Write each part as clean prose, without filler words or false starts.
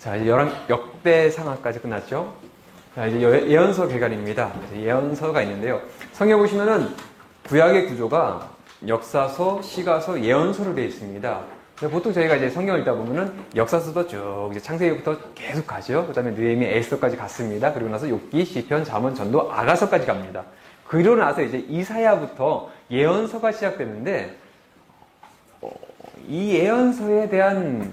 자, 이제 역대 상하까지 끝났죠? 자, 이제 예언서 개괄입니다. 예언서가 있는데요. 성경 보시면은 구약의 구조가 역사서, 시가서, 예언서로 되어 있습니다. 보통 저희가 이제 성경을 읽다 보면은 역사서도 쭉 이제 창세기부터 계속 가죠. 그 다음에 느헤미야, 에스더까지 갔습니다. 그리고 나서 욥기, 시편, 잠언, 전도, 아가서까지 갑니다. 그리고 나서 이제 이사야부터 예언서가 시작되는데 이 예언서에 대한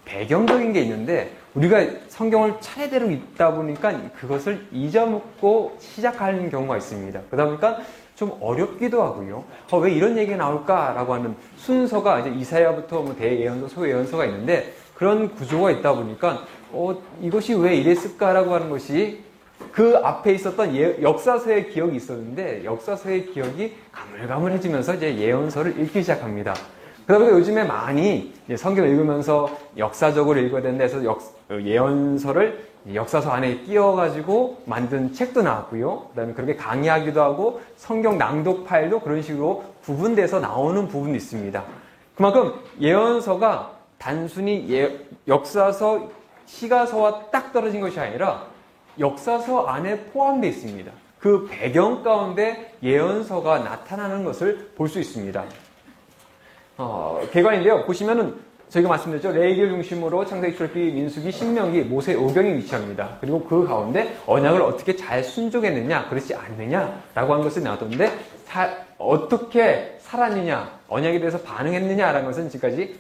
배경적인 게 있는데 우리가 성경을 차례대로 읽다 보니까 그것을 잊어먹고 시작하는 경우가 있습니다. 그러다 보니까 좀 어렵기도 하고요. 왜 이런 얘기가 나올까라고 하는 순서가 이제 이사야부터 뭐 대예언서, 소예언서가 있는데 그런 구조가 있다 보니까 이것이 왜 이랬을까라고 하는 것이 그 앞에 있었던 역사서의 기억이 있었는데 역사서의 기억이 가물가물해지면서 이제 예언서를 읽기 시작합니다. 그러다 보니까 요즘에 많이 성경을 읽으면서 역사적으로 읽어야 된다 해서 예언서를 역사서 안에 끼워가지고 만든 책도 나왔고요. 그 다음에 그렇게 강의하기도 하고 성경 낭독 파일도 그런 식으로 구분돼서 나오는 부분이 있습니다. 그만큼 예언서가 단순히 역사서, 시가서와 딱 떨어진 것이 아니라 역사서 안에 포함되어 있습니다. 그 배경 가운데 예언서가 나타나는 것을 볼 수 있습니다. 개관인데요. 보시면은 저희가 말씀드렸죠. 레위기를 중심으로 창세기, 출애굽기, 민수기, 신명기, 모세, 오경이 위치합니다. 그리고 그 가운데 언약을 어떻게 잘 순종했느냐, 그렇지 않느냐라고 하는 것이 나왔던데 어떻게 살았느냐, 언약에 대해서 반응했느냐라는 것은 지금까지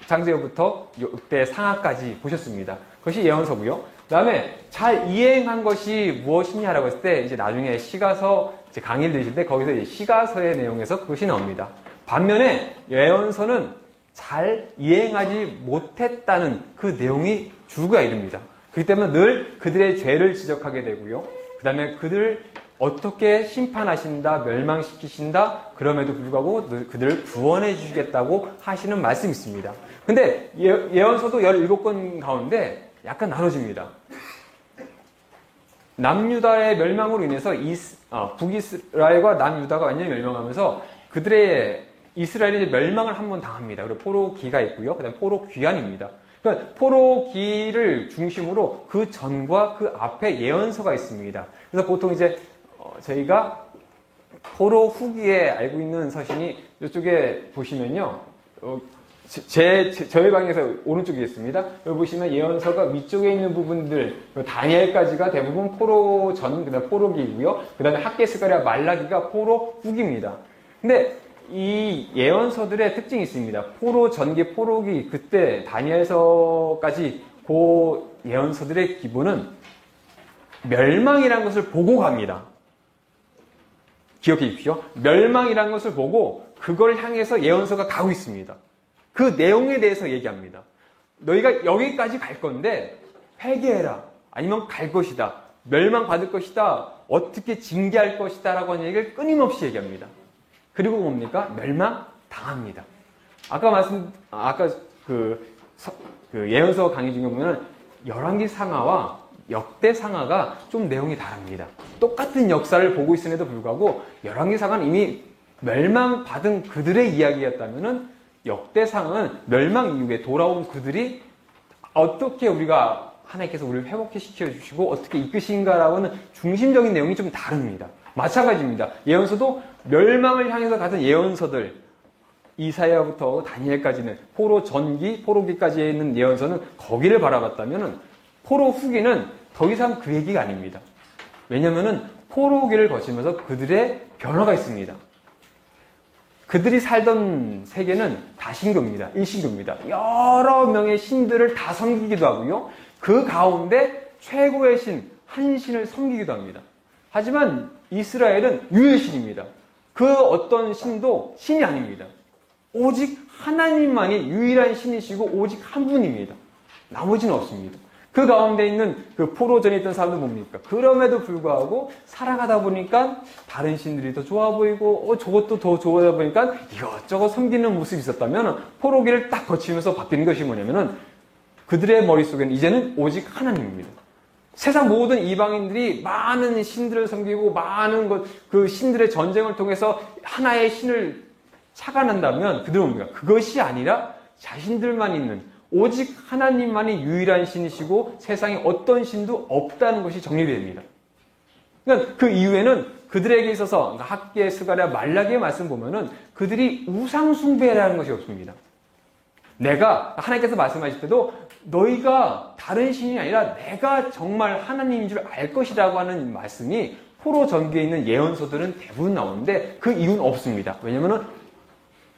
창세기부터 역대 상하까지 보셨습니다. 그것이 예언서고요. 그 다음에 잘 이행한 것이 무엇이냐라고 했을 때 이제 나중에 시가서 이제 강의를 들으실 때 거기서 이제 시가서의 내용에서 그것이 나옵니다. 반면에 예언서는 잘 이행하지 못했다는 그 내용이 줄기가 이릅니다. 그렇기 때문에 늘 그들의 죄를 지적하게 되고요. 그 다음에 그들을 어떻게 심판하신다, 멸망시키신다, 그럼에도 불구하고 그들을 구원해 주시겠다고 하시는 말씀이 있습니다. 근데 예언서도 17권 가운데 약간 나눠집니다. 남유다의 멸망으로 인해서 북이스라엘과 남유다가 완전히 멸망하면서 그들의 이스라엘이 멸망을 한번 당합니다. 그리고 포로기가 있고요. 그 다음에 포로귀환입니다. 그러니까 포로기를 중심으로 그 전과 그 앞에 예언서가 있습니다. 그래서 보통 이제 저희가 포로 후기에 알고 있는 서신이 이쪽에 보시면요. 저희 방에서 오른쪽에 있습니다. 여기 보시면 예언서가 위쪽에 있는 부분들, 다니엘까지가 대부분 포로 전, 그 다음에 포로기이고요. 그 다음에 학개스가랴, 말라기가 포로 후기입니다. 근데 이 예언서들의 특징이 있습니다. 포로 전기, 포로기, 그때 다니엘서까지 그 예언서들의 기본은 멸망이라는 것을 보고 갑니다. 기억해 주십시오. 멸망이라는 것을 보고 그걸 향해서 예언서가 가고 있습니다. 그 내용에 대해서 얘기합니다. 너희가 여기까지 갈 건데 회개해라. 아니면 갈 것이다. 멸망받을 것이다. 어떻게 징계할 것이다. 라고 하는 얘기를 끊임없이 얘기합니다. 그리고 뭡니까? 멸망 당합니다. 아까 그 예언서 강의 중에 보면은 열왕기 상하와 역대 상하가 좀 내용이 다릅니다. 똑같은 역사를 보고 있음에도 불구하고 열왕기 상하는 이미 멸망받은 그들의 이야기였다면은 역대 상은 멸망 이후에 돌아온 그들이 어떻게 하나님께서 우리를 회복시켜 주시고 어떻게 이끄신가라고 하는 중심적인 내용이 좀 다릅니다. 마찬가지입니다. 예언서도 멸망을 향해서 가던 예언서들, 이사야부터 다니엘까지는 포로 전기, 포로기까지 있는 예언서는 거기를 바라봤다면 포로 후기는 더 이상 그 얘기가 아닙니다. 왜냐하면 포로기를 거치면서 그들의 변화가 있습니다. 그들이 살던 세계는 다신교입니다. 일신교입니다. 여러 명의 신들을 다 섬기기도 하고요. 그 가운데 최고의 신, 한 신을 섬기기도 합니다. 하지만 이스라엘은 유일신입니다. 그 어떤 신도 신이 아닙니다. 오직 하나님만이 유일한 신이시고 오직 한 분입니다. 나머지는 없습니다. 그 가운데 있는 그 포로전에 있던 사람들 뭡니까? 그럼에도 불구하고 살아가다 보니까 다른 신들이 더 좋아 보이고 저것도 더 좋아다 보니까 이것저것 섬기는 모습이 있었다면 포로기를 딱 거치면서 바뀌는 것이 뭐냐면은 그들의 머릿속에는 이제는 오직 하나님입니다. 세상 모든 이방인들이 많은 신들을 섬기고 많은 그 신들의 전쟁을 통해서 하나의 신을 착안한다면 그들은 뭡니까? 그것이 아니라 자신들만 있는 오직 하나님만이 유일한 신이시고 세상에 어떤 신도 없다는 것이 정리됩니다. 그러니까 그 이후에는 그들에게 있어서 학계, 스가랴, 말라기의 말씀 보면은 그들이 우상 숭배라는 것이 없습니다. 내가 하나님께서 말씀하실 때도 너희가 다른 신이 아니라 내가 정말 하나님인 줄 알 것이라고 하는 말씀이 포로 전기에 있는 예언서들은 대부분 나오는데 그 이유는 없습니다. 왜냐면은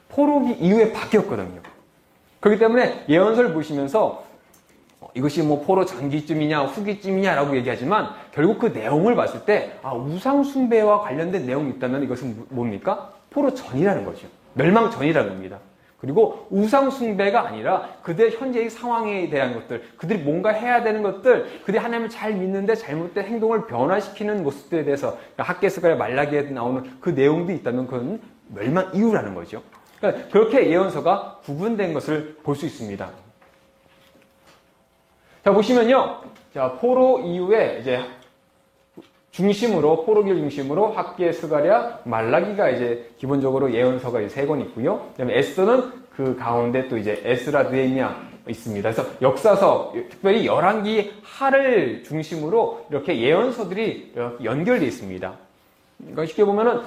포로기 이후에 바뀌었거든요. 그렇기 때문에 예언서를 보시면서 이것이 뭐 포로 전기쯤이냐 후기쯤이냐라고 얘기하지만 결국 그 내용을 봤을 때 우상 숭배와 관련된 내용이 있다면 이것은 뭡니까? 포로 전이라는 거죠. 멸망 전이라는 겁니다. 그리고 우상 숭배가 아니라 그들 현재의 상황에 대한 것들, 그들이 뭔가 해야 되는 것들, 그들이 하나님을 잘 믿는데 잘못된 행동을 변화시키는 모습들에 대해서 학계, 스가랴, 말라기에 나오는 그 내용도 있다면 그건 멸망 이후라는 거죠. 그러니까 그렇게 예언서가 구분된 것을 볼 수 있습니다. 자, 보시면요. 자, 포로 이후에 이제 중심으로, 포로기를 중심으로 학계, 스가랴, 말라기가 이제 기본적으로 예언서가 이제 3권 있고요. 그다음에 에스더는 그 가운데 또 이제 에스라, 느헤미야 있습니다. 그래서 역사서, 특별히 열왕기 하를 중심으로 이렇게 예언서들이 이렇게 연결되어 있습니다. 그러니까 쉽게 보면은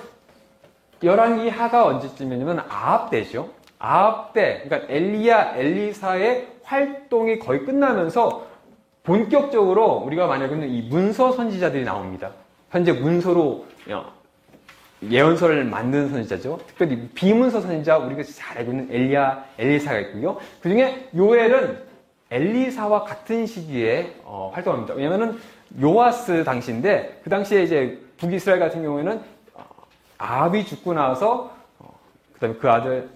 열왕기 하가 언제쯤이냐면 아합 때죠. 아합 때, 그러니까 엘리야, 엘리사의 활동이 거의 끝나면서 본격적으로 우리가 많이 알고 있는 이 문서 선지자들이 나옵니다. 현재 문서로 예언서를 만든 선지자죠. 특별히 비문서 선지자, 우리가 잘 알고 있는 엘리야, 엘리사가 있고요. 그 중에 요엘은 엘리사와 같은 시기에 활동합니다. 왜냐면은 요아스 당시인데, 그 당시에 이제 북이스라엘 같은 경우에는 아합이 죽고 나서 그 다음에 그 아들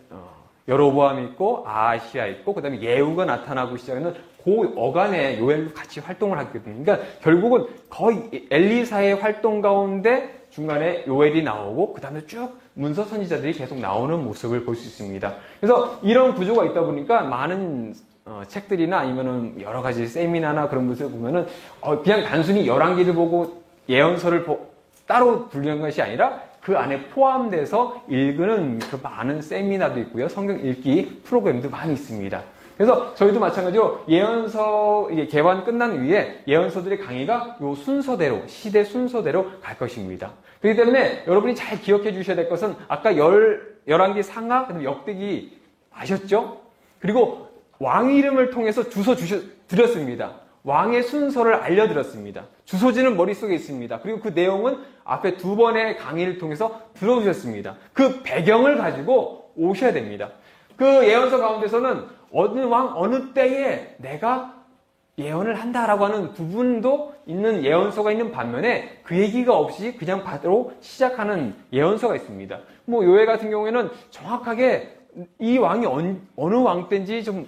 여로보암이 있고 아하시아 있고 그 다음에 예후가 나타나고 시작하는 그 어간에 요엘도 같이 활동을 하거든요. 그러니까 결국은 거의 엘리사의 활동 가운데 중간에 요엘이 나오고 그 다음에 쭉 문서 선지자들이 계속 나오는 모습을 볼 수 있습니다. 그래서 이런 구조가 있다 보니까 많은 책들이나 아니면은 여러 가지 세미나나 그런 것을 보면은 그냥 단순히 열왕기를 보고 예언서를 따로 분류한 것이 아니라 그 안에 포함돼서 읽는 그 많은 세미나도 있고요. 성경 읽기 프로그램도 많이 있습니다. 그래서 저희도 마찬가지로 예언서 개관 끝난 후에 예언서들의 강의가 요 순서대로, 시대 순서대로 갈 것입니다. 그렇기 때문에 여러분이 잘 기억해 주셔야 될 것은 아까 열왕기 상하, 그다음에 역대기 아셨죠? 그리고 왕 이름을 통해서 주소 드렸습니다. 왕의 순서를 알려드렸습니다. 주소지는 머릿속에 있습니다. 그리고 그 내용은 앞에 2번의 강의를 통해서 들어주셨습니다. 그 배경을 가지고 오셔야 됩니다. 그 예언서 가운데서는 어느 왕, 어느 때에 내가 예언을 한다라고 하는 부분도 있는 예언서가 있는 반면에 그 얘기가 없이 그냥 바로 시작하는 예언서가 있습니다. 뭐 요엘 같은 경우에는 정확하게 이 왕이 어느 왕 때인지 좀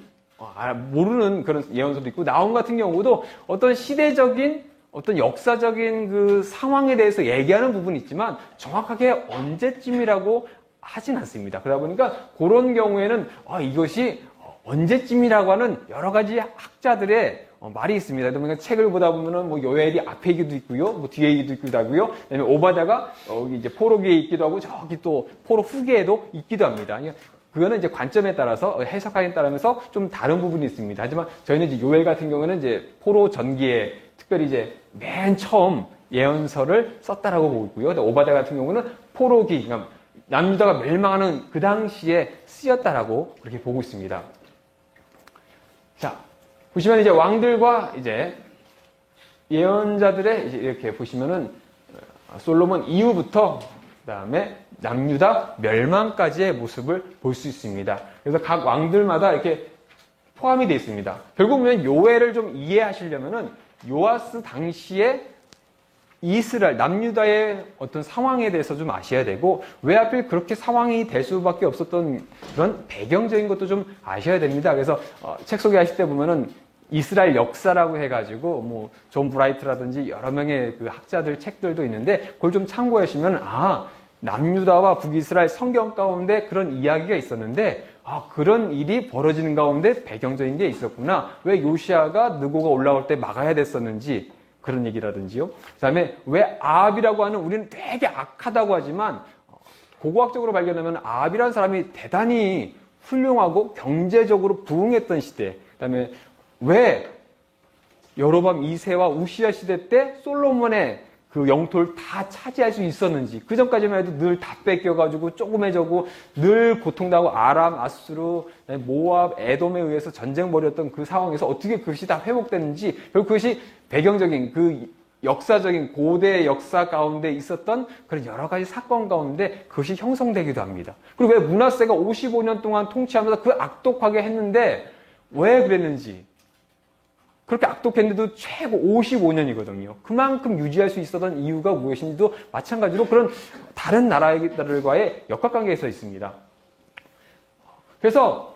모르는 그런 예언서도 있고, 나홈 같은 경우도 어떤 시대적인 어떤 역사적인 그 상황에 대해서 얘기하는 부분이 있지만 정확하게 언제쯤이라고 하진 않습니다. 그러다 보니까 그런 경우에는 이것이 언제쯤이라고 하는 여러 가지 학자들의 말이 있습니다. 그러니까 책을 보다 보면은 뭐 요엘이 앞에 있기도 있고요, 뭐 뒤에 있기도 하고요. 그다음에 오바다가 여기 이제 포로기에 있기도 하고 저기 또 포로 후기에도 있기도 합니다. 그거는 이제 관점에 따라서 해석하기에 따라서 좀 다른 부분이 있습니다. 하지만 저희는 이제 요엘 같은 경우는 이제 포로 전기에 특별히 이제 맨 처음 예언서를 썼다라고 보고 있고요. 오바다 같은 경우는 포로기, 그러니까 남유다가 멸망하는 그 당시에 쓰였다라고 그렇게 보고 있습니다. 자, 보시면 이제 왕들과 이제 예언자들의 이제 이렇게 보시면은 솔로몬 이후부터 그다음에 남유다 멸망까지의 모습을 볼 수 있습니다. 그래서 각 왕들마다 이렇게 포함이 되어 있습니다. 결국 보면 요엘을 좀 이해하시려면은 요아스 당시에 이스라엘, 남유다의 어떤 상황에 대해서 좀 아셔야 되고, 왜 하필 그렇게 상황이 될 수밖에 없었던 그런 배경적인 것도 좀 아셔야 됩니다. 그래서 책 소개하실 때 보면은 이스라엘 역사라고 해가지고 뭐 존 브라이트라든지 여러 명의 그 학자들 책들도 있는데 그걸 좀 참고하시면 남유다와 북이스라엘 성경 가운데 그런 이야기가 있었는데 그런 일이 벌어지는 가운데 배경적인 게 있었구나. 왜 요시아가 느고가 올라올 때 막아야 됐었는지 그런 얘기라든지요. 그 다음에 왜 아합이라고 하는, 우리는 되게 악하다고 하지만 고고학적으로 발견하면 아합이라는 사람이 대단히 훌륭하고 경제적으로 부흥했던 시대, 그다음에 왜 여로밤 2세와 우시아 시대 때 솔로몬의 그 영토를 다 차지할 수 있었는지, 그 전까지만 해도 늘 다 뺏겨가지고 조그매져고 늘 고통당하고 아람, 아수르, 모압, 에돔에 의해서 전쟁 벌였던 그 상황에서 어떻게 그것이 다 회복됐는지, 결국 그것이 배경적인 그 역사적인 고대 역사 가운데 있었던 그런 여러 가지 사건 가운데 그것이 형성되기도 합니다. 그리고 왜 므낫세가 55년 동안 통치하면서 그 악독하게 했는데 왜 그랬는지, 그렇게 악독했는데도 최고 55년이거든요. 그만큼 유지할 수 있었던 이유가 무엇인지도 마찬가지로 그런 다른 나라들과의 역학관계에 서 있습니다. 그래서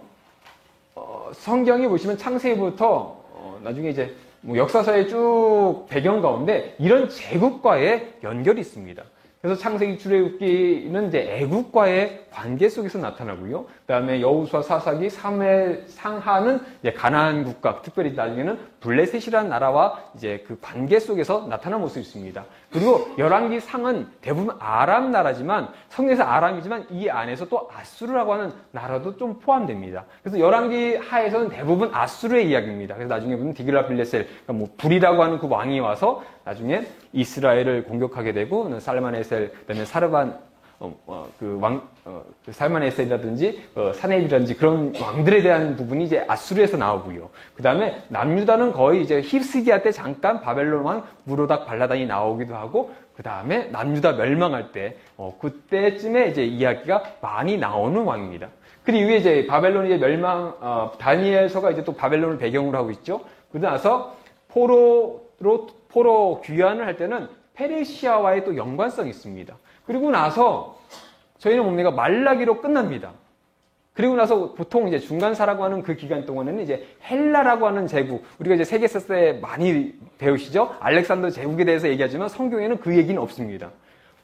성경이 보시면 창세기부터 나중에 이제 역사서의 쭉 배경 가운데 이런 제국과의 연결이 있습니다. 그래서 창세기 출애굽기는 이제 애국과의 관계 속에서 나타나고요. 그다음에 여호수아, 사사기, 사무엘, 상하는 이제 가나안 국가, 특별히 나중에는 블레셋이라는 나라와 이제 그 관계 속에서 나타난 모습이 있습니다. 그리고 열왕기 상은 대부분 아람 나라지만, 성경에서 아람이지만 이 안에서 또 아수르라고 하는 나라도 좀 포함됩니다. 그래서 열왕기 하에서는 대부분 아수르의 이야기입니다. 그래서 나중에 보면 디글라빌레셀, 그러니까 뭐 불이라고 하는 그 왕이 와서 나중에 이스라엘을 공격하게 되고, 살만에셀, 그다음에 살만에셀이라든지 사네입이라든지 그런 왕들에 대한 부분이 이제 아수르에서 나오고요. 그 다음에 남유다는 거의 이제 히스기야 때 잠깐 바벨론 왕 무로닥 발라단이 나오기도 하고, 그 다음에 남유다 멸망할 때 그때쯤에 이제 이야기가 많이 나오는 왕입니다. 그 이후에 이제 바벨론이 이제 다니엘서가 이제 또 바벨론을 배경으로 하고 있죠. 그러고 나서 포로 귀환을 할 때는 페르시아와의 또 연관성이 있습니다. 그리고 나서 저희는 뭡니까? 말라기로 끝납니다. 그리고 나서 보통 이제 중간사라고 하는 그 기간 동안에는 이제 헬라라고 하는 제국, 우리가 이제 세계사 때 많이 배우시죠? 알렉산더 제국에 대해서 얘기하지만 성경에는 그 얘기는 없습니다.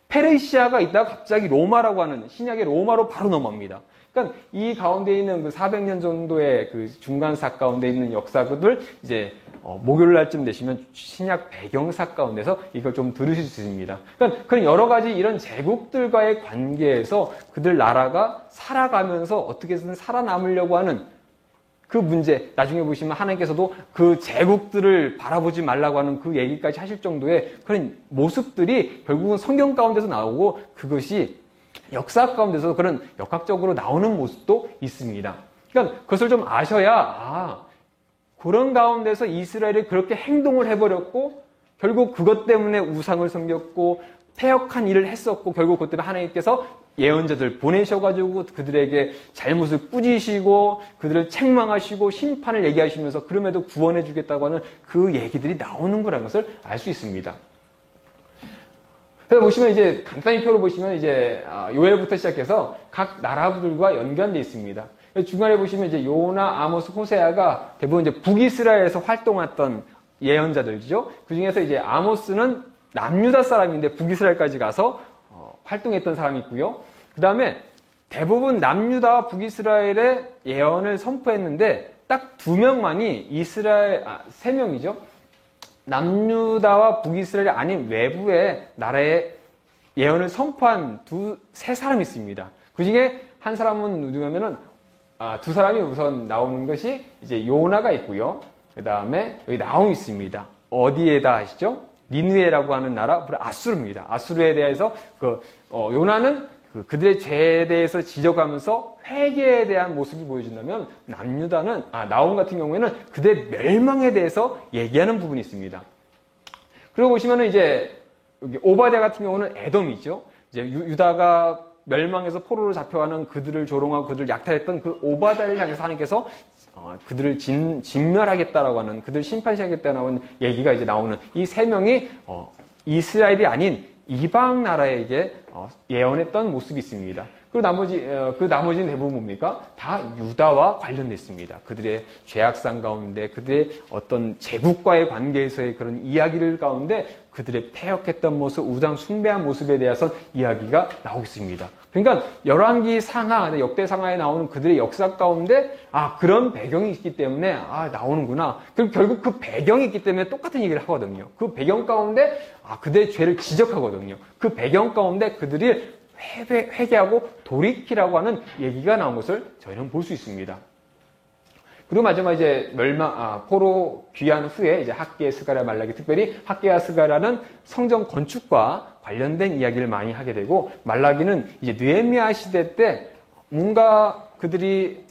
페르시아가 있다가 갑자기 로마라고 하는 신약의 로마로 바로 넘어갑니다. 그러니까 이 가운데 있는 그 400년 정도의 그 중간사 가운데 있는 역사들 이제 목요일 날쯤 되시면 신약 배경사 가운데서 이걸 좀 들으실 수 있습니다. 그러니까 그런 여러 가지 이런 제국들과의 관계에서 그들 나라가 살아가면서 어떻게든 살아남으려고 하는 그 문제, 나중에 보시면 하나님께서도 그 제국들을 바라보지 말라고 하는 그 얘기까지 하실 정도의 그런 모습들이 결국은 성경 가운데서 나오고, 그것이 역사 가운데서 그런 역학적으로 나오는 모습도 있습니다. 그러니까 그것을 좀 아셔야, 그런 가운데서 이스라엘이 그렇게 행동을 해버렸고, 결국 그것 때문에 우상을 섬겼고, 패역한 일을 했었고, 결국 그것 때문에 하나님께서 예언자들 보내셔가지고 그들에게 잘못을 꾸짖으시고, 그들을 책망하시고, 심판을 얘기하시면서 그럼에도 구원해주겠다고 하는 그 얘기들이 나오는 거라는 것을 알 수 있습니다. 그래서 보시면 이제 간단히 표로 보시면 이제 요엘부터 시작해서 각 나라들과 연관되어 있습니다. 중간에 보시면 이제 요나, 아모스, 호세아가 대부분 이제 북이스라엘에서 활동했던 예언자들이죠. 그 중에서 이제 아모스는 남유다 사람인데 북이스라엘까지 가서 활동했던 사람이 있고요. 그 다음에 대부분 남유다와 북이스라엘의 예언을 선포했는데 딱 2명만이 세 명이죠. 남유다와 북이스라엘이 아닌 외부의 나라의 예언을 선포한 세 사람이 있습니다. 그 중에 한 사람은 누구냐면은, 두 사람이 우선 나오는 것이 이제 요나가 있고요. 그 다음에 여기 나움이 있습니다. 어디에다 하시죠? 니느웨라고 하는 나라, 아수르입니다. 아수르에 대해서 요나는 그들의 죄에 대해서 지적하면서 회개에 대한 모습을 보여준다면, 나움 같은 경우에는 그들의 멸망에 대해서 얘기하는 부분이 있습니다. 그리고 보시면은 이제 여기 오바댜 같은 경우는 에돔이죠. 이제 유다가 멸망해서 포로로 잡혀가는 그들을 조롱하고 그들을 약탈했던 그 오바댜를 향해서 하나님께서 그들을 진멸하겠다라고 하는, 그들을 심판시하겠다라고 하는 얘기가 이제 나오는 이 세 명이 이스라엘이 아닌 이방 나라에게 예언했던 모습이 있습니다. 그리고 나머지는 대부분 뭡니까? 다 유다와 관련됐습니다. 그들의 죄악상 가운데, 그들의 어떤 제국과의 관계에서의 그런 이야기를 가운데 그들의 패역했던 모습, 우상 숭배한 모습에 대해서 이야기가 나오고 있습니다. 그러니까 열왕기 상하, 역대 상하에 나오는 그들의 역사 가운데 그런 배경이 있기 때문에 나오는구나. 그리고 결국 그 배경이 있기 때문에 똑같은 얘기를 하거든요. 그 배경 가운데 그들의 죄를 지적하거든요. 그 배경 가운데 그들이 회개하고 돌이키라고 하는 얘기가 나온 것을 저희는 볼 수 있습니다. 그리고 마지막 이제 포로 귀환 후에 이제 학계, 스가랴, 말라기, 특별히 학계와 스가랴는 성전 건축과 관련된 이야기를 많이 하게 되고, 말라기는 이제 느헤미야 시대 때 뭔가 그들이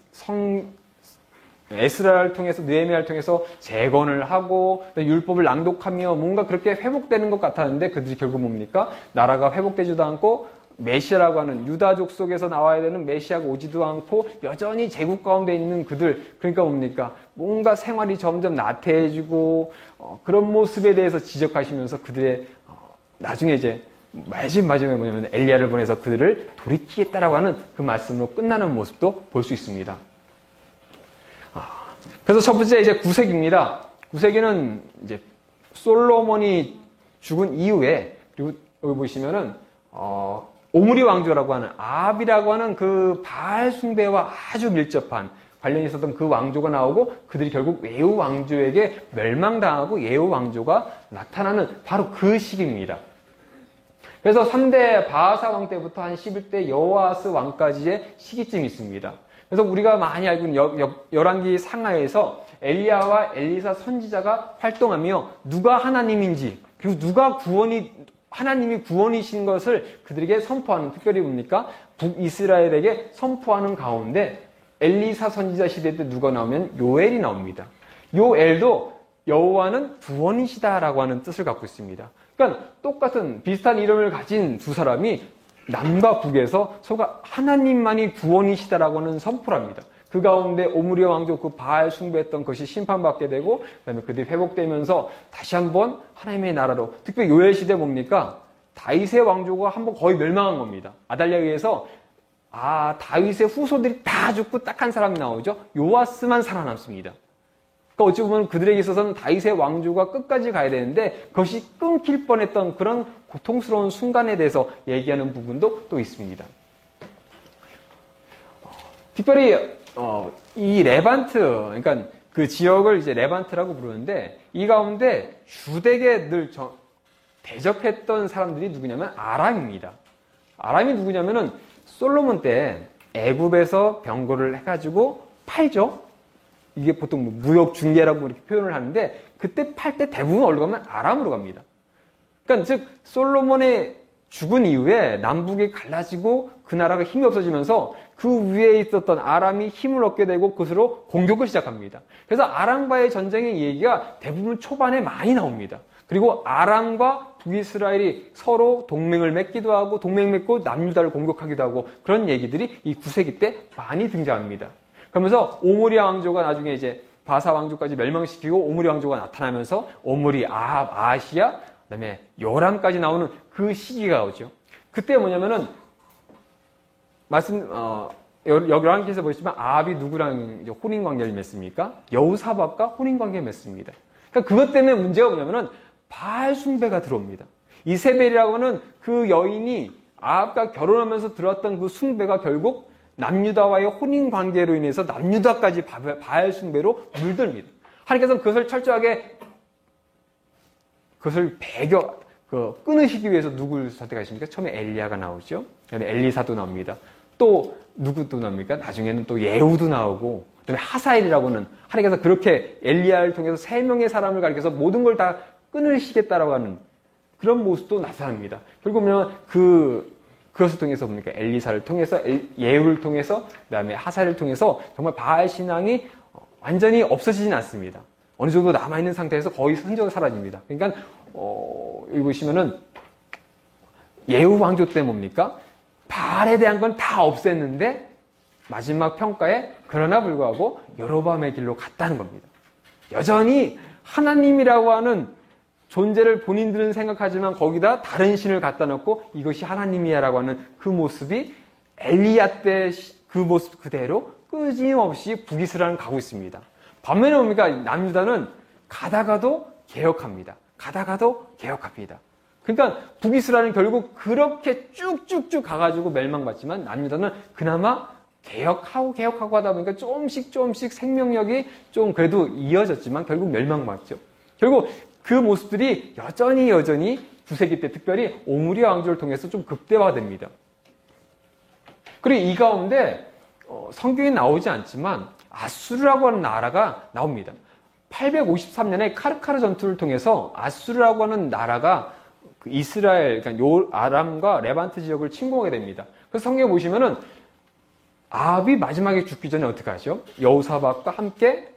에스라를 통해서, 느헤미야를 통해서 재건을 하고 율법을 낭독하며 뭔가 그렇게 회복되는 것 같았는데, 그들이 결국 뭡니까? 나라가 회복되지도 않고 메시아라고 하는 유다족 속에서 나와야 되는 메시아가 오지도 않고 여전히 제국 가운데 있는 그들, 그러니까 뭡니까? 뭔가 생활이 점점 나태해지고 그런 모습에 대해서 지적하시면서 그들의 나중에 이제 마지막에 뭐냐면 엘리야를 보내서 그들을 돌이키겠다라고 하는 그 말씀으로 끝나는 모습도 볼 수 있습니다. 그래서 첫 번째 이제 구세기입니다. 구세기는 이제 솔로몬이 죽은 이후에, 그리고 여기 보시면은 오므리 왕조라고 하는, 아합이라고 하는 그 바알 숭배와 아주 밀접한 관련이 있었던 그 왕조가 나오고, 그들이 결국 예후 왕조에게 멸망당하고 예후 왕조가 나타나는 바로 그 시기입니다. 그래서 3대 바하사 왕 때부터 한 11대 여호아스 왕까지의 시기쯤이 있습니다. 그래서 우리가 많이 알고 있는 열왕기 상하에서 엘리야와 엘리사 선지자가 활동하며 누가 하나님인지, 그리고 누가 하나님이 구원이신 것을 그들에게 선포하는, 특별히 뭡니까? 북이스라엘에게 선포하는 가운데 엘리사 선지자 시대 때 누가 나오면 요엘이 나옵니다. 요엘도 여호와는 구원이시다라고 하는 뜻을 갖고 있습니다. 그러니까 똑같은 비슷한 이름을 가진 두 사람이 남과 북에서 서로가 하나님만이 구원이시다라고 하는 선포를 합니다. 그 가운데 오므리 왕조 그 바알 숭배했던 것이 심판받게 되고, 그다음에 그들이 회복되면서 다시 한번 하나님의 나라로, 특별히 요엘 시대 뭡니까? 다윗의 왕조가 한번 거의 멸망한 겁니다. 아달랴에 의해서 다윗의 후손들이 다 죽고 딱 한 사람이 나오죠. 요아스만 살아남습니다. 그러니까 어찌 보면 그들에게 있어서는 다윗의 왕조가 끝까지 가야 되는데 그것이 끊길 뻔했던 그런 고통스러운 순간에 대해서 얘기하는 부분도 또 있습니다. 특별히 이 레반트, 그러니까 그 지역을 이제 레반트라고 부르는데, 이 가운데 유대에 늘 대적했던 사람들이 누구냐면 아람입니다. 아람이 누구냐면은 솔로몬 때 애굽에서 병거를 해가지고 팔죠. 이게 보통 무역 중개라고 이렇게 표현을 하는데, 그때 팔 때 대부분 어디로 가면 아람으로 갑니다. 그러니까 즉 솔로몬의 죽은 이후에 남북이 갈라지고 그 나라가 힘이 없어지면서 그 위에 있었던 아람이 힘을 얻게 되고 그것으로 공격을 시작합니다. 그래서 아람과의 전쟁의 얘기가 대부분 초반에 많이 나옵니다. 그리고 아람과 북이스라엘이 서로 동맹을 맺기도 하고, 동맹 맺고 남유다를 공격하기도 하고, 그런 얘기들이 이 9세기 때 많이 등장합니다. 그러면서 오므리 왕조가 나중에 이제 바사 왕조까지 멸망시키고 오므리 왕조가 나타나면서 오므리, 아합, 아시야, 그다음에 요람까지 나오는 그 시기가 오죠. 그때 뭐냐면은 열왕기에서 보시면 아합이 누구랑 혼인 관계를 맺습니까? 여우사박과 혼인 관계를 맺습니다. 그러니까 그것 때문에 문제가 뭐냐면은 바알 숭배가 들어옵니다. 이세벨이라고 하는 그 여인이 아합과 결혼하면서 들어왔던 그 숭배가 결국 남유다와의 혼인 관계로 인해서 남유다까지 바알 숭배로 물들입니다. 하나님께서는 그것을 철저하게 끊으시기 위해서 누굴 선택하십니까? 처음에 엘리야가 나오죠. 그다음에 엘리사도 나옵니다. 또 누구도 나옵니까? 나중에는 또 예후도 나오고, 그다음에 하사엘이라고는 하나님께서 그렇게 엘리야를 통해서 3명의 사람을 가리켜서 모든 걸 다 끊으시겠다라고 하는 그런 모습도 나타납니다. 결국은 그것을 통해서 뭡니까? 엘리사를 통해서, 예후를 통해서, 그다음에 하사엘을 통해서 정말 바알 신앙이 완전히 없어지진 않습니다. 어느 정도 남아있는 상태에서 거의 흔적이 사라집니다. 그러니까 여기 보시면은 예후 왕조 때 뭡니까? 바알에 대한 건 다 없앴는데 마지막 평가에 그러나 불구하고 여로보암의 길로 갔다는 겁니다. 여전히 하나님이라고 하는 존재를 본인들은 생각하지만 거기다 다른 신을 갖다 놓고 이것이 하나님이야라고 하는 그 모습이 엘리야 때 그 모습 그대로 끊임없이 북이스라엘은 가고 있습니다. 반면에 뭡니까? 남유다는 가다가도 개혁합니다. 가다가도 개혁합니다. 그러니까 북이스라엘은 결국 그렇게 쭉쭉쭉 가가지고 멸망받지만 남유다는 그나마 개혁하고 하다 보니까 조금씩 생명력이 좀 그래도 이어졌지만 결국 멸망받죠. 결국 그 모습들이 여전히 9세기 때 특별히 오므리 왕조를 통해서 좀 극대화됩니다. 그리고 이 가운데 성경에 나오지 않지만 아수르라고 하는 나라가 나옵니다. 853년에 카르카르 전투를 통해서 아수르라고 하는 나라가 그 이스라엘, 그러니까 아람과 레반트 지역을 침공하게 됩니다. 그래서 성경에 보시면은 아합이 마지막에 죽기 전에 어떻게 하죠? 여호사밧과 함께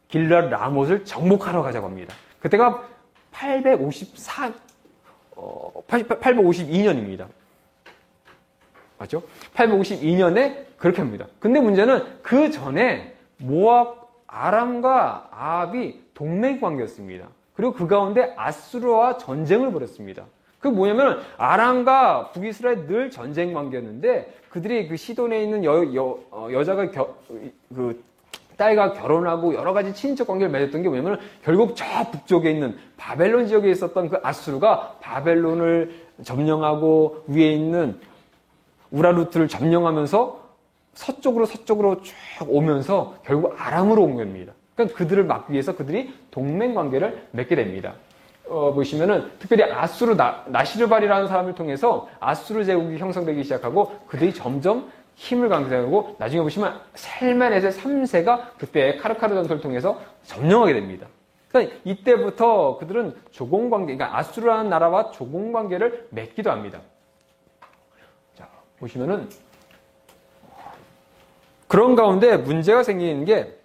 길르앗 라못을 정복하러 가자고 합니다. 그때가 852년입니다. 맞죠? 852년에 그렇게 합니다. 근데 문제는 그 전에 아람과 아합이 동맹 관계였습니다. 그리고 그 가운데 아수르와 전쟁을 벌였습니다. 그게 뭐냐면 아람과 북이스라엘 늘 전쟁 관계였는데 그들이 그 시돈에 있는 여자가 딸과 결혼하고 여러 가지 친인척 관계를 맺었던 게 뭐냐면 결국 저 북쪽에 있는 바벨론 지역에 있었던 그 아수르가 바벨론을 점령하고 위에 있는 우라루트를 점령하면서 서쪽으로 쭉 오면서 결국 아람으로 온 겁니다. 그러니까 그들을 막기 위해서 그들이 동맹 관계를 맺게 됩니다. 보시면은 특별히 아수르 나시르발이라는 사람을 통해서 아수르 제국이 형성되기 시작하고 그들이 점점 힘을 강성하고 나중에 보시면 셀메네세 3세가 그때 카르카르 전투를 통해서 점령하게 됩니다. 그러니까 이때부터 그들은 조공관계, 그러니까 아수르라는 나라와 조공관계를 맺기도 합니다. 자, 보시면은 그런 가운데 문제가 생기는 게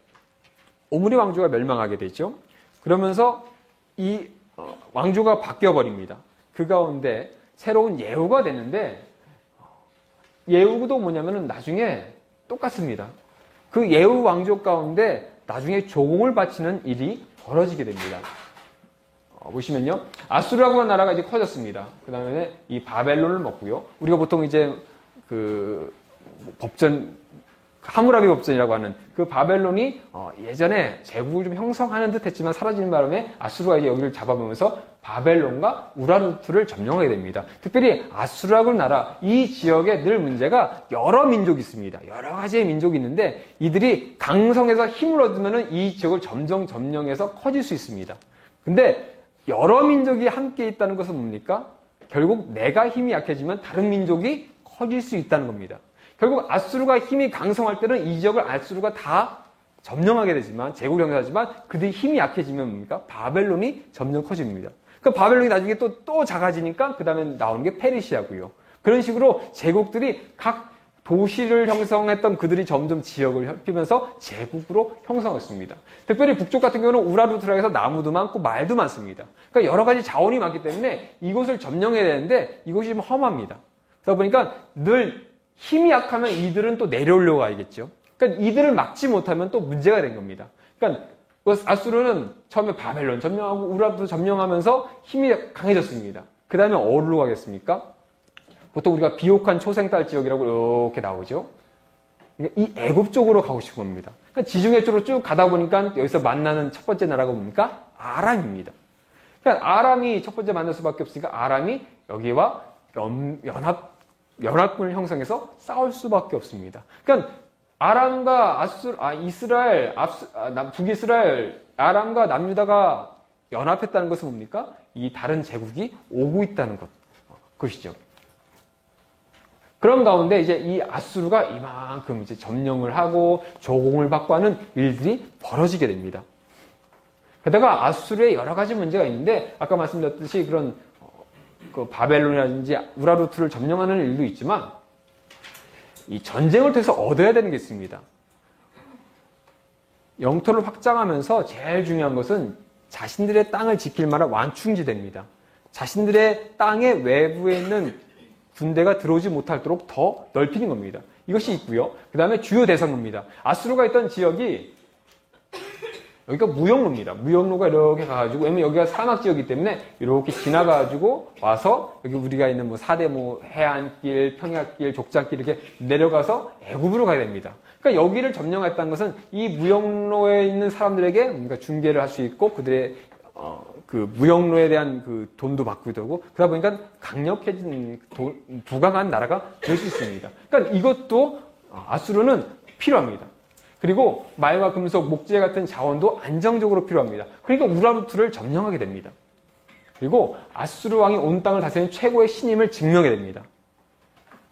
오므리 왕조가 멸망하게 되죠. 그러면서 이 왕조가 바뀌어버립니다. 그 가운데 새로운 예후가 되는데 예후도 뭐냐면은 나중에 똑같습니다. 그 예후 왕조 가운데 나중에 조공을 바치는 일이 벌어지게 됩니다. 보시면요. 아수르라고 하는 나라가 이제 커졌습니다. 그 다음에 이 바벨론을 먹고요. 우리가 보통 이제 그 법전, 하무라비 법전이라고 하는 그 바벨론이 예전에 제국을 좀 형성하는 듯 했지만 사라지는 바람에 아수르가 이제 여기를 잡아보면서 바벨론과 우라루트를 점령하게 됩니다. 특별히 아수르라고 하는 나라, 이 지역에 늘 문제가 여러 민족이 있습니다. 여러 가지의 민족이 있는데 이들이 강성해서 힘을 얻으면 이 지역을 점점 점령해서 커질 수 있습니다. 근데 여러 민족이 함께 있다는 것은 뭡니까? 결국 내가 힘이 약해지면 다른 민족이 커질 수 있다는 겁니다. 결국 아수르가 힘이 강성할 때는 이 지역을 아수르가 다 점령하게 되지만 제국을 형성하지만 그들이 힘이 약해지면 뭡니까? 바벨론이 점점 커집니다. 그 바벨론이 나중에 또 작아지니까 그 다음에 나오는 게 페르시아고요. 그런 식으로 제국들이 각 도시를 형성했던 그들이 점점 지역을 넓히면서 제국으로 형성했습니다. 특별히 북쪽 같은 경우는 우라루트라 해서 나무도 많고 말도 많습니다. 그러니까 여러 가지 자원이 많기 때문에 이곳을 점령해야 되는데 이곳이 좀 험합니다. 그러다 보니까 늘 힘이 약하면 이들은 또 내려오려고 하겠죠. 그러니까 이들을 막지 못하면 또 문제가 된 겁니다. 그러니까 아수르는 처음에 바벨론 점령하고 우라루트 점령하면서 힘이 강해졌습니다. 그 다음에 어디로 가겠습니까? 보통 우리가 비옥한 초생딸 지역이라고 이렇게 나오죠. 그러니까 이 애굽 쪽으로 가고 싶은 겁니다. 그러니까 지중해 쪽으로 쭉 가다 보니까 여기서 만나는 첫 번째 나라가 뭡니까? 아람입니다. 그러니까 아람이 첫 번째 만날 수밖에 없으니까 아람이 여기와 연합군을 형성해서 싸울 수밖에 없습니다. 그러니까 아람과 북이스라엘, 아람과 남유다가 연합했다는 것은 뭡니까? 이 다른 제국이 오고 있다는 것이죠. 그런 가운데 이제 이 아수르가 이만큼 이제 점령을 하고 조공을 받고 하는 일들이 벌어지게 됩니다. 게다가 아수르에 여러 가지 문제가 있는데 아까 말씀드렸듯이 그런 그 바벨론이라든지 우라루트를 점령하는 일도 있지만 이 전쟁을 통해서 얻어야 되는 게 있습니다. 영토를 확장하면서 제일 중요한 것은 자신들의 땅을 지킬 만한 완충지대입니다. 자신들의 땅의 외부에 있는 군대가 들어오지 못하도록 더 넓히는 겁니다. 이것이 있고요. 그 다음에 주요 대성로입니다. 아수르가 있던 지역이 여기가 무역로입니다. 무역로가 이렇게 가가지고, 왜냐면 여기가 사막지역이기 때문에 이렇게 지나가가지고 와서 여기 우리가 있는 뭐 사대모, 해안길, 평야길, 족장길 이렇게 내려가서 애굽으로 가야 됩니다. 그러니까 여기를 점령했다는 것은 이 무역로에 있는 사람들에게 뭔가 중개를 할 수 있고 그들의 그 무역로에 대한 그 돈도 받고 되고 그러다 보니까 강력해진 부강한 나라가 될 수 있습니다. 그러니까 이것도 아수르는 필요합니다. 그리고 말과 금속, 목재 같은 자원도 안정적으로 필요합니다. 그러니까 우라루트를 점령하게 됩니다. 그리고 아수르 왕이 온 땅을 다스리는 최고의 신임을 증명하게 됩니다.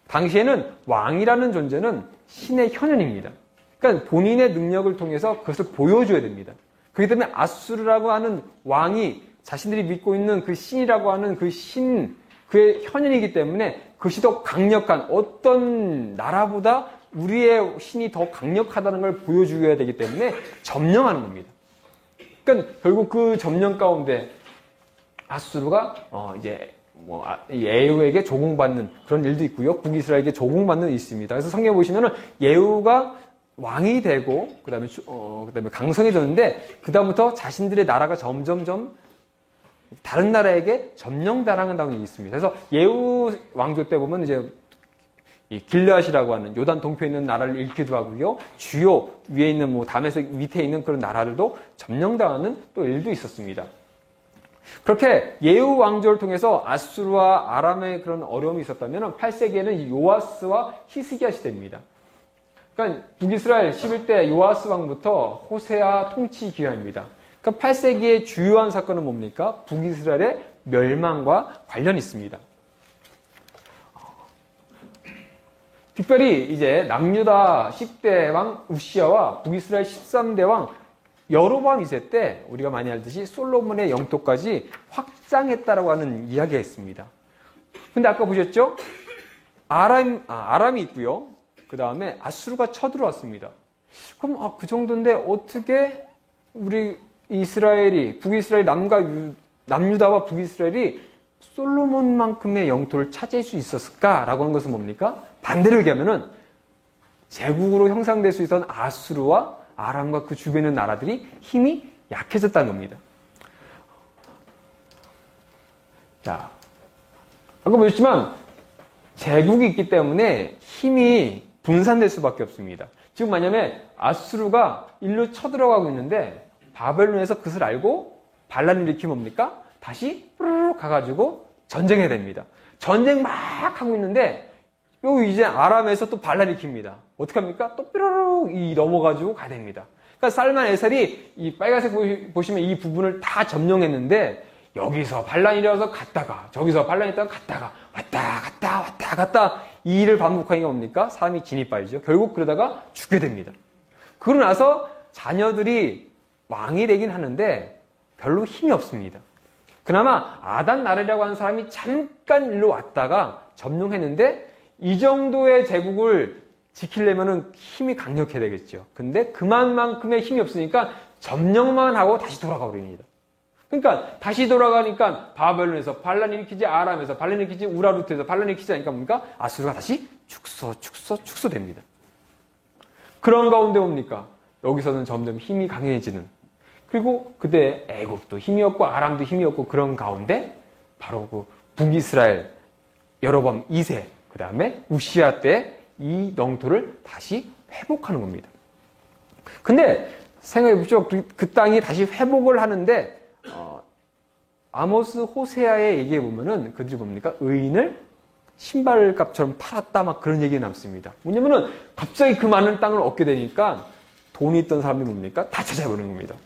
당시에는 왕이라는 존재는 신의 현현입니다. 그러니까 본인의 능력을 통해서 그것을 보여줘야 됩니다. 그렇기 때문에 아수르라고 하는 왕이 자신들이 믿고 있는 그 신이라고 하는 그 신, 그의 현인이기 때문에 그것이 더 강력한 어떤 나라보다 우리의 신이 더 강력하다는 걸 보여줘야 되기 때문에 점령하는 겁니다. 그러니까 결국 그 점령 가운데 아수르가 이제 예후에게 조공받는 그런 일도 있고요. 북이스라엘에게 조공받는 일이 있습니다. 그래서 성경에 보시면은 예후가 왕이 되고 그다음에 강성해졌는데 그다음부터 자신들의 나라가 점점점 다른 나라에게 점령당한다는 얘기 있습니다. 그래서 예후 왕조 때 보면 이제 이 길르앗이라고 하는 요단 동표에 있는 나라를 잃기도 하고요. 주요 위에 있는 다메섹 밑에 있는 그런 나라들도 점령당하는 또 일도 있었습니다. 그렇게 예후 왕조를 통해서 아수르와 아람의 그런 어려움이 있었다면 8세기에는 요아스와 히스기야 시대입니다. 그러니까 북이스라엘 11대 요아스 왕부터 호세아 통치 기간입니다. 그러니까 8세기의 주요한 사건은 뭡니까? 북이스라엘의 멸망과 관련이 있습니다. 특별히 이제 남유다 10대 왕 우시아와 북이스라엘 13대 왕 여로보암 2세 때 우리가 많이 알듯이 솔로몬의 영토까지 확장했다라고 하는 이야기가 있습니다. 근데 아까 보셨죠? 아람이 있고요. 그 다음에 아수르가 쳐들어왔습니다. 그럼 그 정도인데 어떻게 우리 북이스라엘 남유다와 북이스라엘이 솔로몬만큼의 영토를 차지할 수 있었을까라고 하는 것은 뭡니까? 반대로 얘기하면은 제국으로 형성될 수 있던 아수르와 아람과 그 주변에 있는 나라들이 힘이 약해졌다는 겁니다. 자, 아까 보셨지만 제국이 있기 때문에 힘이 분산될 수밖에 없습니다. 지금 만약에 아수르가 일로 쳐들어가고 있는데 바벨론에서 그것을 알고 반란을 일으키면 뭡니까? 다시 뿌르르 가가지고 전쟁해야 됩니다. 전쟁 막 하고 있는데 이제 아람에서 또 반란을 일으킵니다. 어떻게 합니까? 또 뾰로로 넘어가지고 가야 됩니다. 그러니까 살만 에살이 이 빨간색 보시면 이 부분을 다 점령했는데 여기서 반란이 일어나서 갔다가 저기서 반란이 있다가 갔다가 왔다 갔다 이 일을 반복하니까 뭡니까? 사람이 진이 빠지죠. 결국 그러다가 죽게 됩니다. 그러고 나서 자녀들이 왕이 되긴 하는데 별로 힘이 없습니다. 그나마 아단 나르라고 하는 사람이 잠깐 일로 왔다가 점령했는데 이 정도의 제국을 지키려면 힘이 강력해야 되겠죠. 근데 그만큼의 힘이 없으니까 점령만 하고 다시 돌아가 버립니다. 그러니까 다시 돌아가니까 바벨론에서 반란 일으키지, 아람에서 반란 일으키지, 우라루트에서 반란 일으키지 하니까 뭡니까? 아수르가 다시 축소됩니다. 그런 가운데 뭡니까? 여기서는 점점 힘이 강해지는. 그리고 그때 애국도 힘이 없고 아람도 힘이 없고 그런 가운데 바로 그 북이스라엘 여로보암 2세 그 다음에 우시아 때 이 영토를 다시 회복하는 겁니다. 근데 생각해보죠. 그 땅이 다시 회복을 하는데 아모스 호세아의 얘기에 보면은 그들이 뭡니까? 의인을 신발값처럼 팔았다 막 그런 얘기가 남습니다. 뭐냐면은 갑자기 그 많은 땅을 얻게 되니까 돈이 있던 사람들이 뭡니까? 다 찾아버리는 겁니다.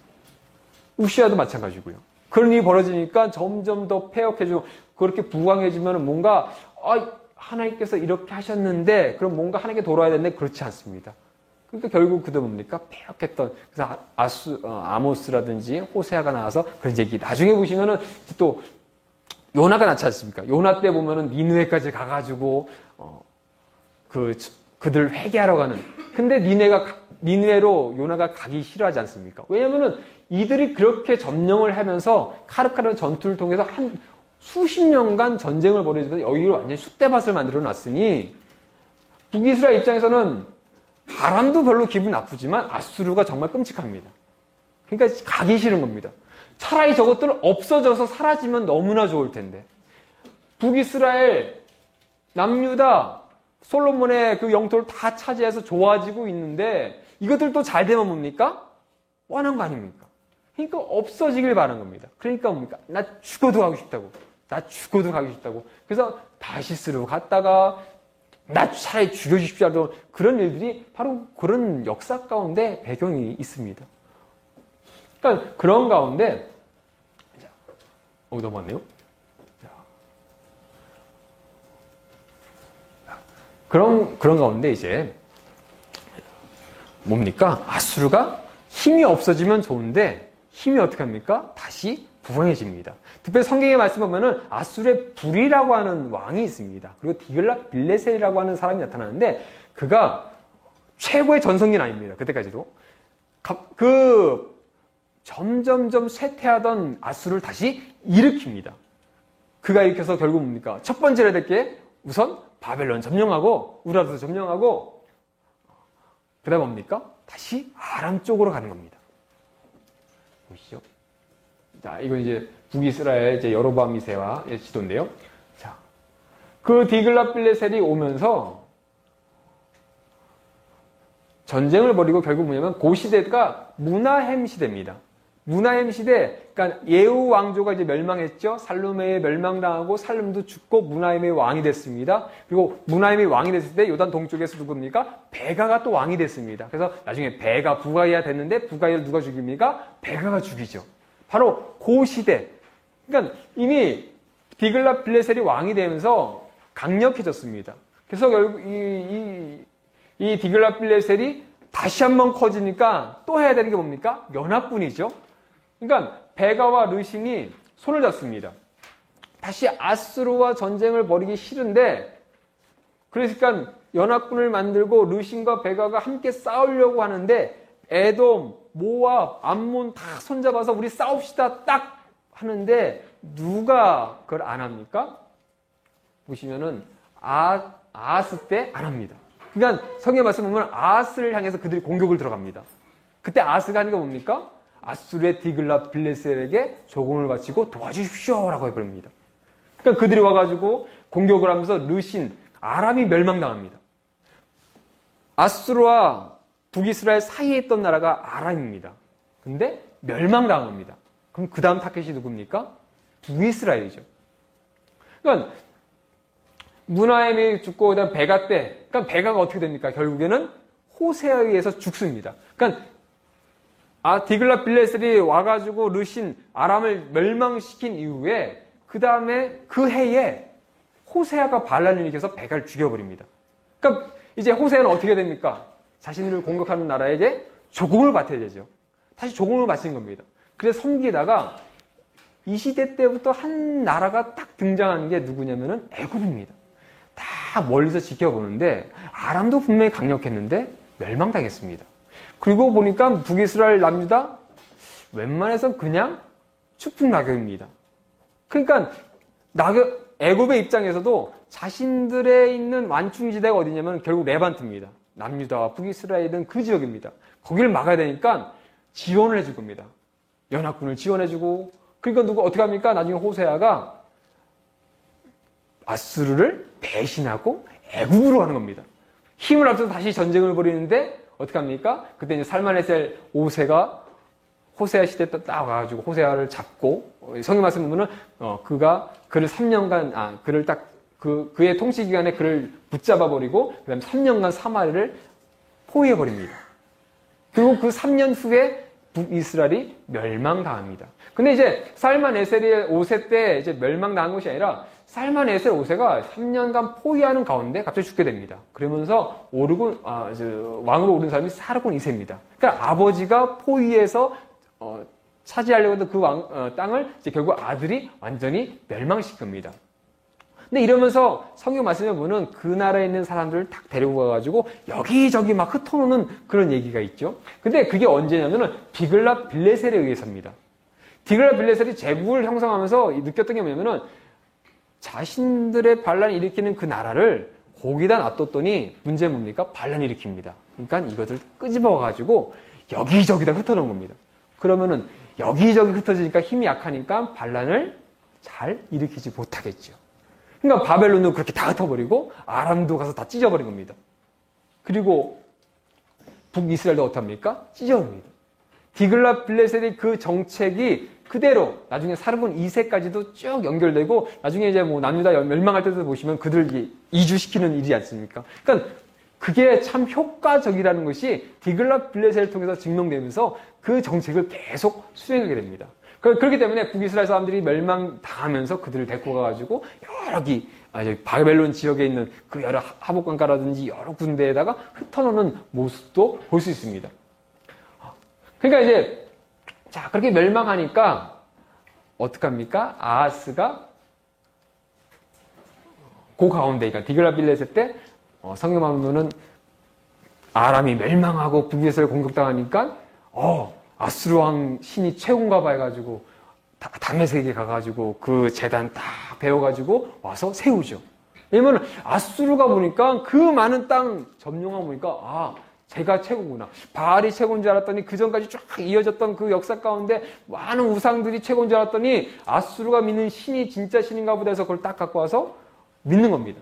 우시아도 마찬가지고요. 그런 일이 벌어지니까 점점 더 폐역해지고 그렇게 부강해지면 뭔가 하나님께서 이렇게 하셨는데 그럼 뭔가 하나님께 돌아야 되는데 그렇지 않습니다. 그러니까 결국 그들 뭡니까? 폐역했던 그래서 아모스라든지 호세아가 나와서 그런 얘기 나중에 보시면은 또 요나가 나지 않습니까? 요나 때 보면은 니느웨까지 가가지고 그들 회개하러 가는. 근데 니느웨로 요나가 가기 싫어하지 않습니까? 왜냐면은 이들이 그렇게 점령을 하면서 카르카르 전투를 통해서 한 수십 년간 전쟁을 벌이면서 여기를 완전히 쑥대밭을 만들어 놨으니 북이스라엘 입장에서는 아람도 별로 기분 나쁘지만 아수르가 정말 끔찍합니다. 그러니까 가기 싫은 겁니다. 차라리 저것들 없어져서 사라지면 너무나 좋을 텐데 북이스라엘, 남유다, 솔로몬의 그 영토를 다 차지해서 좋아지고 있는데 이것들도 잘 되면 뭡니까? 뻔한 거 아닙니까? 그러니까 없어지길 바라는 겁니다. 그러니까 뭡니까? 나 죽어도 가고 싶다고. 그래서 다시스로 갔다가 나 차라리 죽여주십시오. 그런 일들이 바로 그런 역사 가운데 배경이 있습니다. 그러니까 그런 가운데 넘어갔네요. 그런 가운데 이제 뭡니까? 아수르가 힘이 없어지면 좋은데 힘이 어떻게 합니까? 다시 부강해집니다. 특별히 성경에 말씀 보면은 아수르의 불이라고 하는 왕이 있습니다. 그리고 디글랏 빌레셀이라고 하는 사람이 나타나는데 그가 최고의 전성기는 아닙니다. 그때까지도. 점점점 쇠퇴하던 아수르를 다시 일으킵니다. 그가 일으켜서 결국 뭡니까? 첫 번째로 해야 될 게 우선 바벨론 점령하고 우라도 점령하고 그 다음 뭡니까? 다시 아람 쪽으로 가는 겁니다. 보시죠. 자, 이거 이제 북이스라엘 이제 여로보암 2세와의 지도인데요. 자, 그 디글랏 빌레셀이 오면서 전쟁을 벌이고 결국 뭐냐면 그 시대가 무나헴 시대입니다. 무나헴 시대, 그러니까 예후 왕조가 이제 멸망했죠. 살루메에 멸망당하고 살룸도 죽고 무나헴의 왕이 됐습니다. 그리고 무나헴이 왕이 됐을 때 요단 동쪽에서 누굽니까? 베가가 또 왕이 됐습니다. 그래서 나중에 베가 부가이아 됐는데 부가이아를 누가 죽입니까? 베가가 죽이죠. 바로 그 시대. 그러니까 이미 디글랏 빌레셀이 왕이 되면서 강력해졌습니다. 그래서 결국 이 디글랏 빌레셀이 다시 한번 커지니까 또 해야 되는 게 뭡니까? 연합군이죠. 그러니까 베가와 르신이 손을 잡습니다. 다시 아수르와 전쟁을 벌이기 싫은데 그러니까 연합군을 만들고 르신과 베가가 함께 싸우려고 하는데 에돔, 모압, 암몬 다 손잡아서 우리 싸웁시다 딱 하는데 누가 그걸 안 합니까? 보시면은 아하스 때 안 합니다. 그러니까 성경 말씀 보면 아하스를 향해서 그들이 공격을 들어갑니다. 그때 아하스가 하는 게 뭡니까? 아수르의 디글랏 빌레셀에게 조공을 바치고 도와주십시오라고 해버립니다. 그러니까 그들이 와가지고 공격을 하면서 르신, 아람이 멸망당합니다. 아수르와 북이스라엘 사이에 있던 나라가 아람입니다. 근데 멸망당합니다. 그럼 그 다음 타겟이 누굽니까? 북이스라엘이죠. 그러니까 무나헴이 죽고 그다음 베가 때, 그러니까 베가가 어떻게 됩니까? 결국에는 호세아에 의해서 죽습니다. 그러니까 디글랏 빌레셀이 와가지고 르신 아람을 멸망시킨 이후에 그 다음에 그 해에 호세아가 반란을 일으켜서 베가를 죽여버립니다. 그러니까 이제 호세아는 어떻게 됩니까? 자신을 공격하는 나라에게 조공을 받아야 되죠. 다시 조공을 바치는 겁니다. 그래서 성기에다가 이 시대 때부터 한 나라가 딱 등장하는 게 누구냐면은 애굽입니다. 다 멀리서 지켜보는데 아람도 분명히 강력했는데 멸망당했습니다. 그리고 보니까 북이스라엘 남유다 웬만해선 그냥 추풍 낙엽입니다. 그러니까 애굽의 입장에서도 자신들의 있는 완충지대가 어디냐면 결국 레반트입니다. 남유다와 북이스라엘은 그 지역입니다. 거기를 막아야 되니까 지원을 해줄 겁니다. 연합군을 지원해주고 그러니까 어떻게 합니까? 나중에 호세아가 아수르를 배신하고 애굽으로 가는 겁니다. 힘을 합쳐서 다시 전쟁을 벌이는데 어떻게 합니까? 그때 이제 살만에셀 5세가 호세아 시대 때 딱 와가지고 호세아를 잡고 성경 말씀 보면은 그를 3년간 그의 통치 기간에 그를 붙잡아 버리고 그다음에 3년간 사마리를 포위해 버립니다. 그리고 그 3년 후에 북이스라엘이 멸망당합니다. 근데 이제 살만에셀의 5세 때 이제 멸망당한 것이 아니라 살만에셀 5세가 3년간 포위하는 가운데 갑자기 죽게 됩니다. 그러면서 왕으로 오른 사람이 사르곤 2세입니다. 그러니까 아버지가 포위해서 차지하려고 했던 그 땅을 이제 결국 아들이 완전히 멸망시킨 겁니다. 근데 이러면서 성경 말씀에 보면 그 나라에 있는 사람들을 딱 데리고 가가지고 여기저기 막 흩어놓는 그런 얘기가 있죠. 근데 그게 언제냐면은 디글랏 빌레셀에 의해서입니다. 디글랏 빌레셀이 제국을 형성하면서 느꼈던 게 뭐냐면은 자신들의 반란을 일으키는 그 나라를 거기다 놔뒀더니 문제는 뭡니까? 반란을 일으킵니다. 그러니까 이것을 끄집어가지고 여기저기다 흩어놓은 겁니다. 그러면은 여기저기 흩어지니까 힘이 약하니까 반란을 잘 일으키지 못하겠죠. 그러니까 바벨론도 그렇게 다 흩어버리고 아람도 가서 다 찢어버린 겁니다. 그리고 북이스라엘도 어떡합니까? 찢어버립니다. 디글랏 빌레셀의 그 정책이 그대로 나중에 사르곤 2세까지도 쭉 연결되고 나중에 이제 뭐 남유다 멸망할 때도 보시면 그들 이주시키는 일이지 않습니까? 그러니까 그게 참 효과적이라는 것이 디글랏 빌레셀을 통해서 증명되면서 그 정책을 계속 수행하게 됩니다. 그렇기 때문에 북이스라엘 사람들이 멸망당하면서 그들을 데리고 가가지고 여러 바벨론 지역에 있는 그 여러 하복강가라든지 여러 군데에다가 흩어놓는 모습도 볼 수 있습니다. 그러니까 이제 자 그렇게 멸망하니까 어떡합니까? 아하스가 그 가운데, 그러니까 디글라빌레셋 때 성경 말로는 아람이 멸망하고 북에서 공격당하니까 아수르 왕 신이 최고인가 봐 해가지고 다메섹에 가가지고 그 재단 딱 베어가지고 와서 세우죠. 왜냐면 아수르가 보니까 그 많은 땅 점령하고 보니까 제가 최고구나. 바알이 최고인 줄 알았더니 그 전까지 쫙 이어졌던 그 역사 가운데 많은 우상들이 최고인 줄 알았더니 아수르가 믿는 신이 진짜 신인가 보다 해서 그걸 딱 갖고 와서 믿는 겁니다.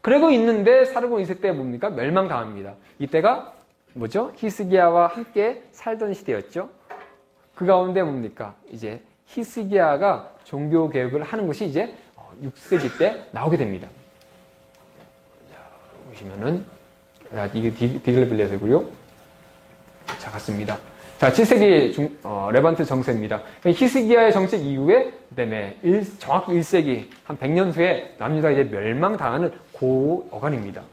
그러고 있는데 사르곤 2세 때 뭡니까? 멸망당합니다. 이때가 뭐죠? 히스기야와 함께 살던 시대였죠. 그 가운데 뭡니까? 이제 히스기야가 종교 개혁을 하는 것이 이제 6세기 때 나오게 됩니다. 자, 보시면은 이게 디글라빌레셋이고요. 자, 갔습니다. 자, 7세기 레반트 정세입니다. 히스기야의 정책 이후에 그다음에 정확히 1세기 한 100년 후에 남유다가 이제 멸망당하는 그 어간입니다.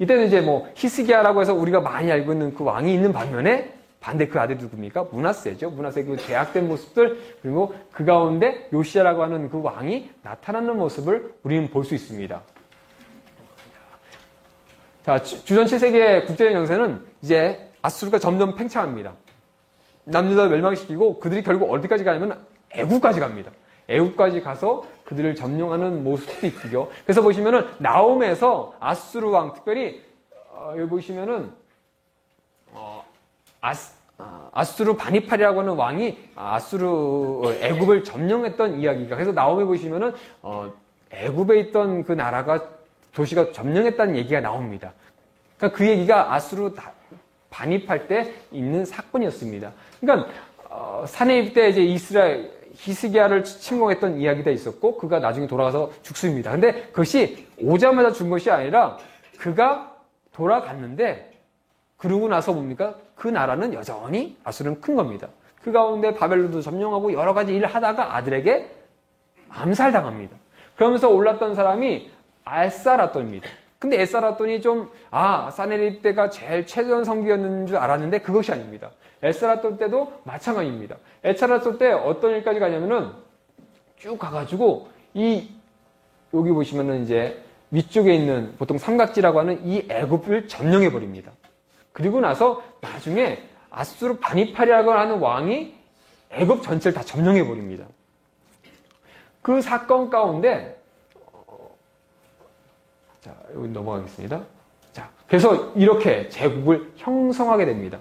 이때는 이제 뭐 히스기야라고 해서 우리가 많이 알고 있는 그 왕이 있는 반면에 반대 그 아들이 누굽니까? 므낫세죠. 므낫세 그 죄악된 모습들, 그리고 그 가운데 요시야라고 하는 그 왕이 나타나는 모습을 우리는 볼 수 있습니다. 자, 주전 7세기의 국제적 정세는 이제 아수르가 점점 팽창합니다. 남유다를 멸망시키고 그들이 결국 어디까지 가냐면 애국까지 갑니다. 애국까지 가서 그들을 점령하는 모습도 있고요. 그래서 보시면은 나홈에서 아수르 왕, 특별히 여기 보시면은 아수르 바니팔이라고 하는 왕이 아수르 애굽을 점령했던 이야기가, 그래서 나홈에 보시면은 애굽에 있던 그 나라가 도시가 점령했다는 얘기가 나옵니다. 그러니까 그 얘기가 아수르 반입할 때 있는 사건이었습니다. 그러니까 사내입 때 이제 이스라엘 히스기야를 침공했던 이야기가 있었고 그가 나중에 돌아가서 죽습니다. 근데 그것이 오자마자 죽은 것이 아니라 그가 돌아갔는데 그러고 나서 뭡니까? 그 나라는 여전히 아수르는 큰 겁니다. 그 가운데 바벨론도 점령하고 여러 가지 일을 하다가 아들에게 암살당합니다. 그러면서 올랐던 사람이 에사라돈입니다. 근데 에사라돈이 좀 사네립 때가 제일 최전 성기였는 줄 알았는데 그것이 아닙니다. 에사라돈 때도 마찬가지입니다. 에사라돈 때 어떤 일까지 가냐면은 쭉 가가지고 여기 보시면은 이제 위쪽에 있는 보통 삼각지라고 하는 이 애굽을 점령해 버립니다. 그리고 나서 나중에 아수르 바니팔이라고 하는 왕이 애굽 전체를 다 점령해 버립니다. 그 사건 가운데 자, 여기 넘어가겠습니다. 자, 그래서 이렇게 제국을 형성하게 됩니다.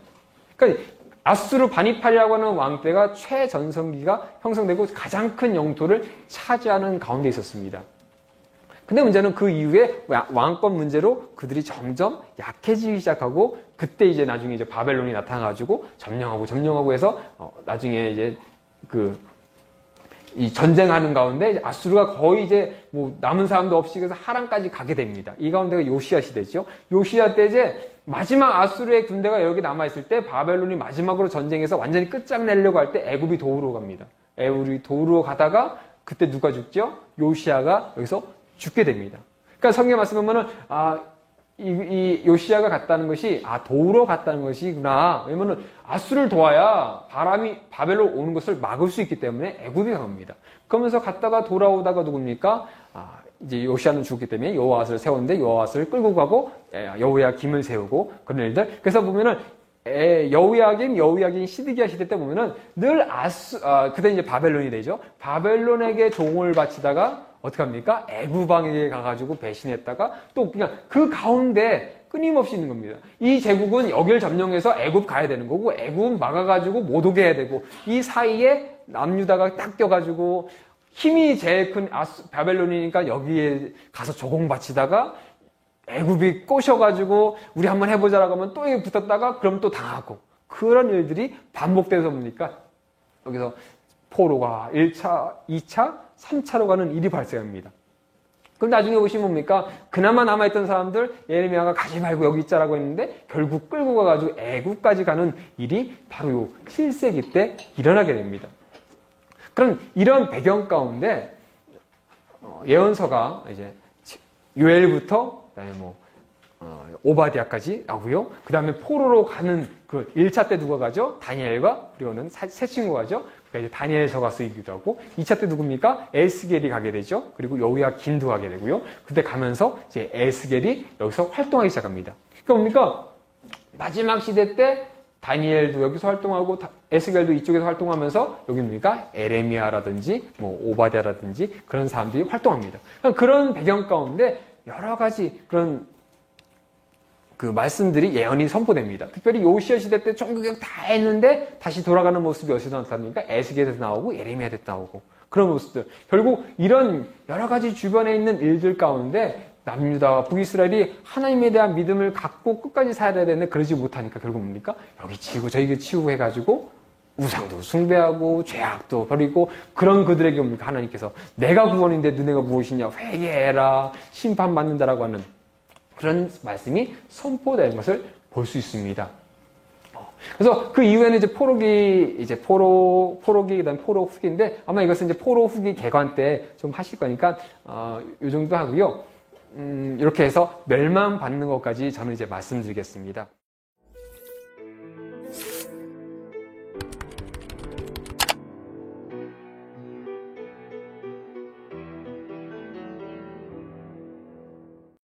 그러니까 아수르 바니팔이라고 하는 왕 때가 최전성기가 형성되고 가장 큰 영토를 차지하는 가운데 있었습니다. 근데 문제는 그 이후에 왕권 문제로 그들이 점점 약해지기 시작하고 그때 이제 나중에 이제 바벨론이 나타나가지고 점령하고 해서 나중에 이제 이 전쟁하는 가운데 아수르가 거의 이제 뭐 남은 사람도 없이 그래서 하란까지 가게 됩니다. 이 가운데가 요시야 시대죠. 요시야 때 이제 마지막 아수르의 군대가 여기 남아있을 때 바벨론이 마지막으로 전쟁해서 완전히 끝장내려고 할 때 애굽이 도우러 갑니다. 애굽이 도우러 가다가 그때 누가 죽죠? 요시야가 여기서 죽게 됩니다. 그러니까 성경 말씀 보면은 이 요시야가 갔다는 것이 도우러 갔다는 것이구나. 왜냐면은 아수르를 도와야 바벨론 오는 것을 막을 수 있기 때문에 애굽이 갑니다. 그러면서 갔다가 돌아오다가 누굽니까? 이제 요시야는 죽기 때문에 여호와스를 세웠는데 여호와스를 끌고 가고 여호야김을 세우고 그런 일들. 그래서 보면은 여호야김 시드기야 시대 때 보면은 늘 그때 이제 바벨론이 되죠. 바벨론에게 종을 바치다가 어떻게 합니까? 애굽 왕에게 가가지고 배신했다가 또 그냥 그 가운데 끊임없이 있는 겁니다. 이 제국은 여기를 점령해서 애굽 가야 되는 거고 애굽은 막아가지고 못 오게 해야 되고 이 사이에 남유다가 딱 껴가지고 힘이 제일 큰 바벨론이니까 여기에 가서 조공 바치다가 애굽이 꼬셔가지고 우리 한번 해보자라고 하면 또 여기 붙었다가 그럼 또 당하고 그런 일들이 반복돼서 뭡니까? 여기서 포로가 1차, 2차, 3차로 가는 일이 발생합니다. 그럼 나중에 보시면 뭡니까? 그나마 남아있던 사람들 예레미야가 가지 말고 여기 있자라고 했는데 결국 끌고 가가지고 애굽까지 가는 일이 바로 요 7세기 때 일어나게 됩니다. 그럼 이런 배경 가운데 예언서가 이제 요엘부터 그다음에 오바댜까지 나오고요. 그 다음에 포로로 가는 그 1차 때 누가 가죠? 다니엘과 그리고는 세 친구가 가죠. 그러니까 이제 다니엘서가 쓰이기도 하고 2차 때 누굽니까? 에스겔이 가게 되죠. 그리고 여호야긴도 가게 되고요. 그때 가면서 이제 에스겔이 여기서 활동하기 시작합니다. 그러니까 뭡니까? 마지막 시대 때 다니엘도 여기서 활동하고 에스겔도 이쪽에서 활동하면서 여기 뭡니까? 에레미야라든지 오바댜라든지 그런 사람들이 활동합니다. 그런 배경 가운데 여러 가지 그런 그 말씀들이 예언이 선포됩니다. 특별히 요시야 시대 때 총구경 다 했는데 다시 돌아가는 모습이 어디서 나타납니까? 에스겔에서 나오고 예레미야에서 나오고 그런 모습들. 결국 이런 여러 가지 주변에 있는 일들 가운데 남유다와 북이스라엘이 하나님에 대한 믿음을 갖고 끝까지 살아야 되는데 그러지 못하니까 결국 뭡니까? 여기 치우고 저기 치우고 해가지고 우상도 숭배하고 죄악도 버리고 그런 그들에게 뭡니까? 하나님께서 내가 구원인데 너네가 무엇이냐? 회개해라. 심판받는다라고 하는 그런 말씀이 선포된 것을 볼 수 있습니다. 그래서 그 이후에는 이제 포로기, 그 다음에 포로 후기인데 아마 이것은 이제 포로 후기 개관 때 좀 하실 거니까, 요 정도 하고요. 이렇게 해서 멸망받는 것까지 저는 이제 말씀드리겠습니다.